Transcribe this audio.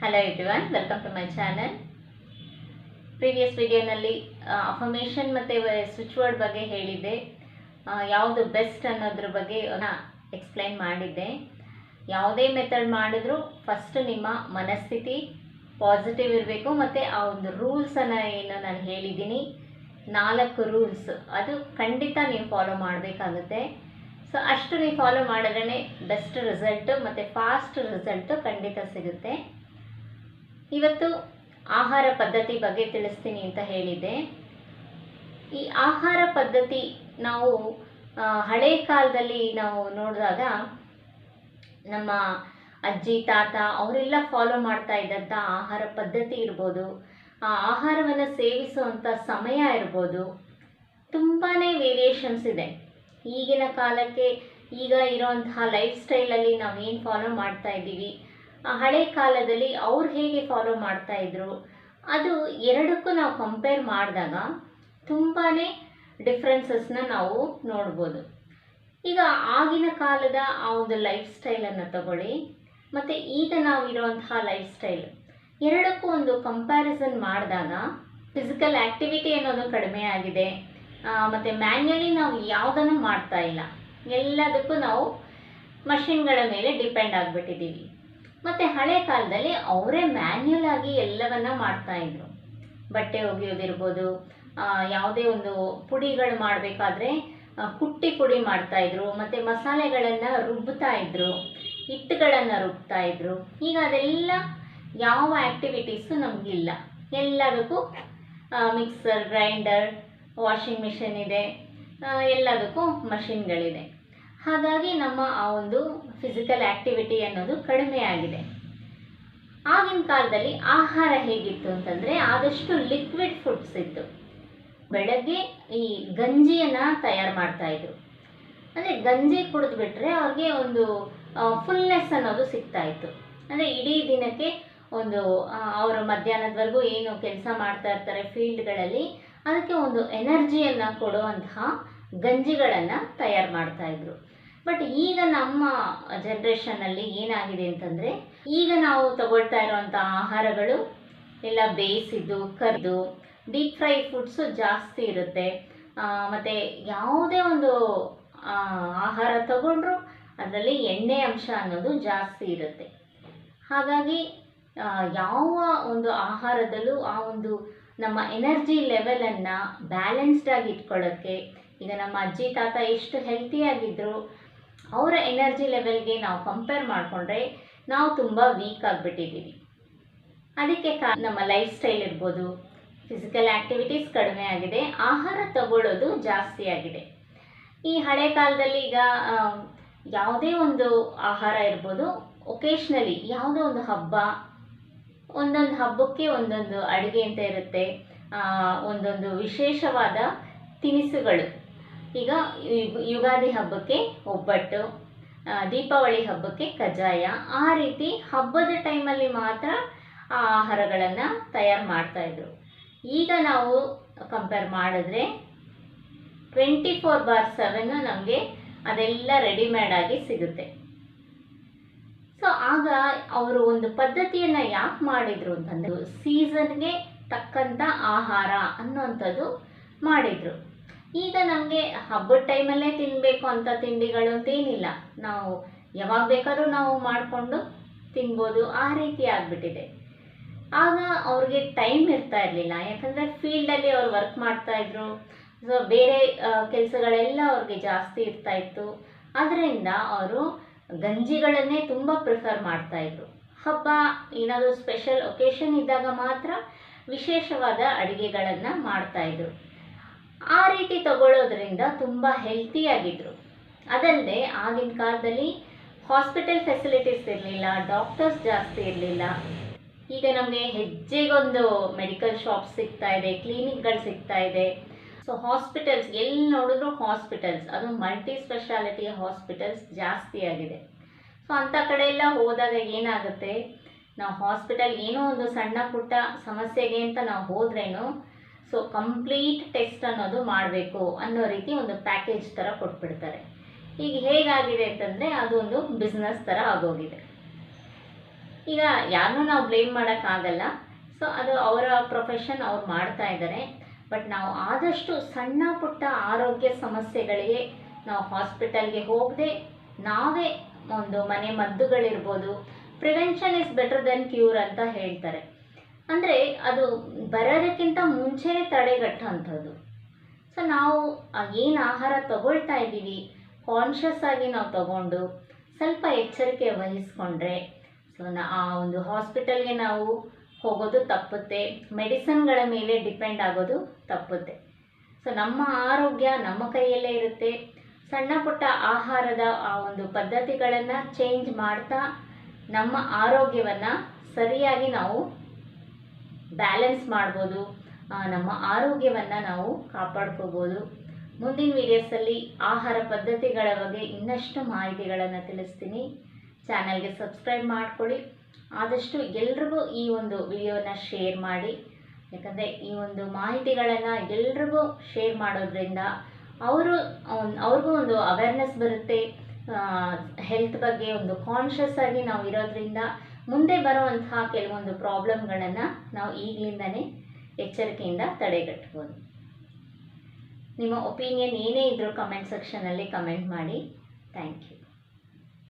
Hello everyone, welcome to my channel. Previous video ನಲ್ಲಿ affirmation ಮತ್ತೆ switch word ಬಗ್ಗೆ ಹೇಳಿದ್ದೆ. ಯಾವುದು ಬೆಸ್ಟ್ ಅನ್ನೋದ್ರ ಬಗ್ಗೆ ಎಕ್ಸ್ಪ್ಲೈನ್ ಮಾಡಿದ್ದೆ. ಯಾವುದೇ ಮೆಥಡ್ ಮಾಡಿದ್ರು ಫಸ್ಟ್ ನಿಮ್ಮ ಮನಸ್ಥಿತಿ ಪಾಸಿಟಿವ್ ಇರಬೇಕು ಮತ್ತು ಆ ಒಂದು ರೂಲ್ಸನ್ನು ಏನು ನಾನು ಹೇಳಿದ್ದೀನಿ 4 ರೂಲ್ಸ್ ಅದು ಖಂಡಿತ ನೀವು ಫಾಲೋ ಮಾಡಬೇಕಾಗುತ್ತೆ. ಸೊ ಅಷ್ಟು ನೀವು ಫಾಲೋ ಮಾಡಿದ್ರೇ ಬೆಸ್ಟ್ ರಿಸಲ್ಟ್ ಮತ್ತು ಫಾಸ್ಟ್ ರಿಸಲ್ಟ್ ಖಂಡಿತ ಸಿಗುತ್ತೆ. ಇವತ್ತು ಆಹಾರ ಪದ್ಧತಿ ಬಗ್ಗೆ ತಿಳಿಸ್ತೀನಿ ಅಂತ ಹೇಳಿದ್ದೆ. ಈ ಆಹಾರ ಪದ್ಧತಿ ನಾವು ಹಳೆ ಕಾಲದಲ್ಲಿ ನಾವು ನೋಡಿದಾಗ ನಮ್ಮ ಅಜ್ಜಿ ತಾತ ಅವರೆಲ್ಲ ಫಾಲೋ ಮಾಡ್ತಾ ಇದ್ದಂಥ ಆಹಾರ ಪದ್ಧತಿ ಇರ್ಬೋದು, ಆ ಆಹಾರವನ್ನು ಸೇವಿಸುವಂಥ ಸಮಯ ಇರ್ಬೋದು, ತುಂಬಾ ವೇರಿಯೇಷನ್ಸ್ ಇದೆ. ಈಗಿನ ಕಾಲಕ್ಕೆ ಈಗ ಇರೋಂತಹ ಲೈಫ್ ಸ್ಟೈಲಲ್ಲಿ ನಾವು ಏನು ಫಾಲೋ ಮಾಡ್ತಾ ಇದ್ದೀವಿ, ಆ ಹಳೆ ಕಾಲದಲ್ಲಿ ಅವ್ರು ಹೇಗೆ ಫಾಲೋ ಮಾಡ್ತಾಯಿದ್ರು, ಅದು ಎರಡಕ್ಕೂ ನಾವು ಕಂಪೇರ್ ಮಾಡಿದಾಗ ತುಂಬಾ ಡಿಫ್ರೆನ್ಸಸ್ನ ನಾವು ನೋಡ್ಬೋದು. ಈಗ ಆಗಿನ ಕಾಲದ ಆ ಒಂದು ಲೈಫ್ ಸ್ಟೈಲನ್ನು ತಗೊಳ್ಳಿ ಮತ್ತು ಈಗ ನಾವು ಇರೋಂತಹ ಲೈಫ್ ಸ್ಟೈಲ್ ಎರಡಕ್ಕೂ ಒಂದು ಕಂಪ್ಯಾರಿಸನ್ ಮಾಡಿದಾಗ ಫಿಸಿಕಲ್ ಆ್ಯಕ್ಟಿವಿಟಿ ಅನ್ನೋದು ಕಡಿಮೆ ಆಗಿದೆ ಮತ್ತು ಮ್ಯಾನ್ಯಲಿ ನಾವು ಯಾವುದನ್ನು ಮಾಡ್ತಾ ಇಲ್ಲ, ಎಲ್ಲದಕ್ಕೂ ನಾವು ಮಷಿನ್ಗಳ ಮೇಲೆ ಡಿಪೆಂಡ್ ಆಗಿಬಿಟ್ಟಿದ್ದೀವಿ. ಮತ್ತು ಹಳೆ ಕಾಲದಲ್ಲಿ ಅವರೇ ಮ್ಯಾನ್ಯಲ್ ಆಗಿ ಎಲ್ಲವನ್ನ ಮಾಡ್ತಾಯಿದ್ರು. ಬಟ್ಟೆ ಒಗೆಯೋದಿರ್ಬೋದು, ಯಾವುದೇ ಒಂದು ಪುಡಿಗಳು ಮಾಡಬೇಕಾದ್ರೆ ಕುಟ್ಟಿ ಪುಡಿ ಮಾಡ್ತಾಯಿದ್ರು ಮತ್ತು ಮಸಾಲೆಗಳನ್ನು ರುಬ್ತಾ ಇದ್ರು, ಹಿಟ್ಟುಗಳನ್ನು ರುಬ್ತಾ ಇದ್ರು. ಈಗ ಅದೆಲ್ಲ ಯಾವ ಆ್ಯಕ್ಟಿವಿಟೀಸು ನಮಗಿಲ್ಲ, ಎಲ್ಲದಕ್ಕೂ ಮಿಕ್ಸರ್, ಗ್ರೈಂಡರ್, ವಾಷಿಂಗ್ ಮಿಷಿನ್ ಇದೆ, ಎಲ್ಲದಕ್ಕೂ ಮಷಿನ್ಗಳಿದೆ. ಹಾಗಾಗಿ ನಮ್ಮ ಆ ಒಂದು ಫಿಸಿಕಲ್ ಆ್ಯಕ್ಟಿವಿಟಿ ಅನ್ನೋದು ಕಡಿಮೆ ಆಗಿದೆ. ಆಗಿನ ಕಾಲದಲ್ಲಿ ಆಹಾರ ಹೇಗಿತ್ತು ಅಂತಂದರೆ ಆದಷ್ಟು ಲಿಕ್ವಿಡ್ ಫುಡ್ಸ್ ಇತ್ತು. ಬೆಳಗ್ಗೆ ಈ ಗಂಜಿಯನ್ನು ತಯಾರು ಮಾಡ್ತಾಯಿದ್ರು. ಅಂದರೆ ಗಂಜಿ ಕುಡಿದ್ಬಿಟ್ರೆ ಅವ್ರಿಗೆ ಒಂದು ಫುಲ್ನೆಸ್ ಅನ್ನೋದು ಸಿಗ್ತಾಯಿತ್ತು. ಅಂದರೆ ಇಡೀ ದಿನಕ್ಕೆ ಒಂದು ಅವರು ಮಧ್ಯಾಹ್ನದವರೆಗೂ ಏನು ಕೆಲಸ ಮಾಡ್ತಾ ಇರ್ತಾರೆ ಫೀಲ್ಡ್ಗಳಲ್ಲಿ, ಅದಕ್ಕೆ ಒಂದು ಎನರ್ಜಿಯನ್ನು ಕೊಡುವಂತಹ ಗಂಜಿಗಳನ್ನು ತಯಾರು ಮಾಡ್ತಾಯಿದ್ರು. ಬಟ್ ಈಗ ನಮ್ಮ ಜನ್ರೇಷನ್ನಲ್ಲಿ ಏನಾಗಿದೆ ಅಂತಂದರೆ, ಈಗ ನಾವು ತಗೊಳ್ತಾ ಇರೋವಂಥ ಆಹಾರಗಳು ಎಲ್ಲ ಬೇಯಿಸಿದ್ದು, ಕರಿದು, ಡೀಪ್ ಫ್ರೈ ಫುಡ್ಸು ಜಾಸ್ತಿ ಇರುತ್ತೆ. ಮತ್ತು ಯಾವುದೇ ಒಂದು ಆಹಾರ ತಗೊಂಡ್ರೂ ಅದರಲ್ಲಿ ಎಣ್ಣೆ ಅಂಶ ಅನ್ನೋದು ಜಾಸ್ತಿ ಇರುತ್ತೆ. ಹಾಗಾಗಿ ಯಾವ ಒಂದು ಆಹಾರದಲ್ಲೂ ಆ ಒಂದು ನಮ್ಮ ಎನರ್ಜಿ ಲೆವೆಲನ್ನು ಬ್ಯಾಲೆನ್ಸ್ಡಾಗಿ ಇಟ್ಕೊಳ್ಳೋಕ್ಕೆ, ಈಗ ನಮ್ಮ ಅಜ್ಜಿ ತಾತ ಎಷ್ಟು ಹೆಲ್ತಿಯಾಗಿದ್ದರು, ಅವರ ಎನರ್ಜಿ ಲೆವೆಲ್ಗೆ ನಾವು ಕಂಪೇರ್ ಮಾಡಿಕೊಂಡ್ರೆ ನಾವು ತುಂಬ ವೀಕ್ ಆಗಿಬಿಟ್ಟಿದ್ದೀವಿ. ಅದಕ್ಕೆ ನಮ್ಮ ಲೈಫ್ ಸ್ಟೈಲ್ ಇರ್ಬೋದು, ಫಿಸಿಕಲ್ ಆ್ಯಕ್ಟಿವಿಟೀಸ್ ಕಡಿಮೆ ಆಗಿದೆ, ಆಹಾರ ತಗೊಳ್ಳೋದು ಜಾಸ್ತಿ ಆಗಿದೆ. ಈ ಹಳೆ ಕಾಲದಲ್ಲಿ ಈಗ ಯಾವುದೇ ಒಂದು ಆಹಾರ ಇರ್ಬೋದು, ಒಕೇಶ್ನಲಿ ಯಾವುದೋ ಒಂದು ಹಬ್ಬ, ಒಂದೊಂದು ಹಬ್ಬಕ್ಕೆ ಒಂದೊಂದು ಅಡುಗೆ ಅಂತ ಇರುತ್ತೆ, ಒಂದೊಂದು ವಿಶೇಷವಾದ ತಿನಿಸುಗಳು. ಈಗ ಯುಗಾದಿ ಹಬ್ಬಕ್ಕೆ ಒಬ್ಬಟ್ಟು, ದೀಪಾವಳಿ ಹಬ್ಬಕ್ಕೆ ಕಜ್ಜಾಯ, ಆ ರೀತಿ ಹಬ್ಬದ ಟೈಮಲ್ಲಿ ಮಾತ್ರ ಆ ಆಹಾರಗಳನ್ನು ತಯಾರು ಮಾಡ್ತಾಯಿದ್ರು. ಈಗ ನಾವು ಕಂಪೇರ್ ಮಾಡಿದ್ರೆ 24/7 ನಮಗೆ ಅದೆಲ್ಲ ರೆಡಿಮೇಡ್ ಆಗಿ ಸಿಗುತ್ತೆ. ಸೊ ಆಗ ಅವರು ಒಂದು ಪದ್ಧತಿಯನ್ನು ಯಾಕೆ ಮಾಡಿದರು ಅಂತಂದರೆ, ಸೀಸನ್ಗೆ ತಕ್ಕಂಥ ಆಹಾರ ಅನ್ನೋಂಥದ್ದು ಮಾಡಿದರು. ಈಗ ನಮಗೆ ಹಬ್ಬದ ಟೈಮಲ್ಲೇ ತಿನ್ನಬೇಕು ಅಂತ ತಿಂಡಿಗಳು ಅಂತೇನಿಲ್ಲ, ನಾವು ಯಾವಾಗ ಬೇಕಾದ್ರೂ ನಾವು ಮಾಡಿಕೊಂಡು ತಿನ್ಬೋದು, ಆ ರೀತಿ ಆಗಿಬಿಟ್ಟಿದೆ. ಆಗ ಅವ್ರಿಗೆ ಟೈಮ್ ಇರ್ತಾ ಇರಲಿಲ್ಲ, ಯಾಕಂದರೆ ಫೀಲ್ಡಲ್ಲಿ ಅವ್ರು ವರ್ಕ್ ಮಾಡ್ತಾಯಿದ್ರು. ಸೊ ಬೇರೆ ಕೆಲಸಗಳೆಲ್ಲ ಅವ್ರಿಗೆ ಜಾಸ್ತಿ ಇರ್ತಾಯಿತ್ತು. ಅದರಿಂದ ಅವರು ಗಂಜಿಗಳನ್ನೇ ತುಂಬ ಪ್ರಿಫರ್ ಮಾಡ್ತಾಯಿದ್ರು. ಹಬ್ಬ ಏನಾದರೂ ಸ್ಪೆಷಲ್ ಒಕೇಶನ್ ಇದ್ದಾಗ ಮಾತ್ರ ವಿಶೇಷವಾದ ಅಡುಗೆಗಳನ್ನು ಮಾಡ್ತಾಯಿದ್ರು. ಆ ರೀತಿ ತಗೊಳ್ಳೋದ್ರಿಂದ ತುಂಬ ಹೆಲ್ತಿಯಾಗಿದ್ದರು. ಅದಲ್ಲದೆ ಆಗಿನ ಕಾಲದಲ್ಲಿ ಹಾಸ್ಪಿಟಲ್ ಫೆಸಿಲಿಟೀಸ್ ಇರಲಿಲ್ಲ, ಡಾಕ್ಟರ್ಸ್ ಜಾಸ್ತಿ ಇರಲಿಲ್ಲ. ಈಗ ನಮಗೆ ಹೆಜ್ಜೆಗೊಂದು ಮೆಡಿಕಲ್ ಶಾಪ್ಸ್ ಸಿಗ್ತಾ ಇದೆ, ಕ್ಲಿನಿಕ್ಗಳು ಸಿಗ್ತಾ ಇದೆ. ಸೊ ಹಾಸ್ಪಿಟಲ್ಸ್ ಎಲ್ಲಿ ನೋಡಿದ್ರು ಹಾಸ್ಪಿಟಲ್ಸ್, ಅದು ಮಲ್ಟಿ ಸ್ಪೆಷಾಲಿಟಿ ಹಾಸ್ಪಿಟಲ್ಸ್ ಜಾಸ್ತಿ ಆಗಿದೆ. ಸೊ ಅಂಥ ಕಡೆ ಎಲ್ಲ ಹೋದಾಗ ಏನಾಗುತ್ತೆ, ನಾವು ಹಾಸ್ಪಿಟಲ್ ಏನೋ ಒಂದು ಸಣ್ಣ ಪುಟ್ಟ ಸಮಸ್ಯೆಗೆ ಅಂತ ನಾವು ಹೋದ್ರೇನು, ಸೊ ಕಂಪ್ಲೀಟ್ ಟೆಸ್ಟ್ ಅನ್ನೋದು ಮಾಡಬೇಕು ಅನ್ನೋ ರೀತಿ ಒಂದು ಪ್ಯಾಕೇಜ್ ಥರ ಕೊಟ್ಬಿಡ್ತಾರೆ. ಈಗ ಹೇಗಾಗಿದೆ ಅಂತಂದರೆ ಅದು ಒಂದು ಬಿಸ್ನೆಸ್ ಥರ ಆಗೋಗಿದೆ. ಈಗ ಯಾರನ್ನೂ ನಾವು ಬ್ಲೇಮ್ ಮಾಡೋಕ್ಕಾಗಲ್ಲ. ಸೊ ಅದು ಅವರ ಪ್ರೊಫೆಷನ್, ಅವ್ರು ಮಾಡ್ತಾ ಇದ್ದಾರೆ. ಬಟ್ ನಾವು ಆದಷ್ಟು ಸಣ್ಣ ಪುಟ್ಟ ಆರೋಗ್ಯ ಸಮಸ್ಯೆಗಳಿಗೆ ನಾವು ಹಾಸ್ಪಿಟಲ್ಗೆ ಹೋಗದೆ ನಾವೇ ಒಂದು ಮನೆ ಮದ್ದುಗಳಿರ್ಬೋದು, prevention is better than cure ಅಂತ ಹೇಳ್ತಾರೆ. ಅಂದರೆ ಅದು ಬರೋದಕ್ಕಿಂತ ಮುಂಚೆನೇ ತಡೆಗಟ್ಟುವಂಥದ್ದು. ಸೊ ನಾವು ಏನು ಆಹಾರ ತಗೊಳ್ತಾ ಇದ್ದೀವಿ ಕಾನ್ಷಿಯಸ್ ಆಗಿ ನಾವು ತಗೊಂಡು ಸ್ವಲ್ಪ ಎಚ್ಚರಿಕೆ ವಹಿಸ್ಕೊಂಡ್ರೆ ಸೊ ಆ ಒಂದು ಹಾಸ್ಪಿಟಲ್ಗೆ ನಾವು ಹೋಗೋದು ತಪ್ಪುತ್ತೆ, ಮೆಡಿಸಿನ್ಗಳ ಮೇಲೆ ಡಿಪೆಂಡ್ ಆಗೋದು ತಪ್ಪುತ್ತೆ. ಸೊ ನಮ್ಮ ಆರೋಗ್ಯ ನಮ್ಮ ಕೈಯಲ್ಲೇ ಇರುತ್ತೆ. ಸಣ್ಣ ಪುಟ್ಟ ಆಹಾರದ ಆ ಒಂದು ಪದ್ಧತಿಗಳನ್ನು ಚೇಂಜ್ ಮಾಡ್ತಾ ನಮ್ಮ ಆರೋಗ್ಯವನ್ನು ಸರಿಯಾಗಿ ನಾವು ಬ್ಯಾಲೆನ್ಸ್ ಮಾಡ್ಬೋದು, ನಮ್ಮ ಆರೋಗ್ಯವನ್ನು ನಾವು ಕಾಪಾಡ್ಕೋಬೋದು. ಮುಂದಿನ ವೀಡಿಯೋಸಲ್ಲಿ ಆಹಾರ ಪದ್ಧತಿಗಳ ಬಗ್ಗೆ ಇನ್ನಷ್ಟು ಮಾಹಿತಿಗಳನ್ನು ತಿಳಿಸ್ತೀನಿ. ಚಾನಲ್ಗೆ ಸಬ್ಸ್ಕ್ರೈಬ್ ಮಾಡ್ಕೊಳ್ಳಿ. ಆದಷ್ಟು ಎಲ್ರಿಗೂ ಈ ಒಂದು ವಿಡಿಯೋನ ಶೇರ್ ಮಾಡಿ. ಯಾಕಂದರೆ ಈ ಒಂದು ಮಾಹಿತಿಗಳನ್ನು ಎಲ್ರಿಗೂ ಶೇರ್ ಮಾಡೋದ್ರಿಂದ ಅವ್ರಿಗೂ ಒಂದು ಅವೇರ್ನೆಸ್ ಬರುತ್ತೆ. ಹೆಲ್ತ್ ಬಗ್ಗೆ ಒಂದು ಕಾನ್ಷಿಯಸ್ ಆಗಿ ನಾವು ಇರೋದ್ರಿಂದ ಮುಂದೆ ಬರುವಂತಹ ಕೆಲವೊಂದು ಪ್ರಾಬ್ಲಮ್ಗಳನ್ನು ನಾವು ಈಗಲಿಂದನೇ ಎಚ್ಚರಿಕೆಯಿಂದ ತಡೆಗಟ್ಬೋದು. ನಿಮ್ಮ ಒಪಿನಿಯನ್ ಏನೇ ಇದ್ದರೂ ಕಮೆಂಟ್ ಸೆಕ್ಷನಲ್ಲಿ ಕಮೆಂಟ್ ಮಾಡಿ. Thank you.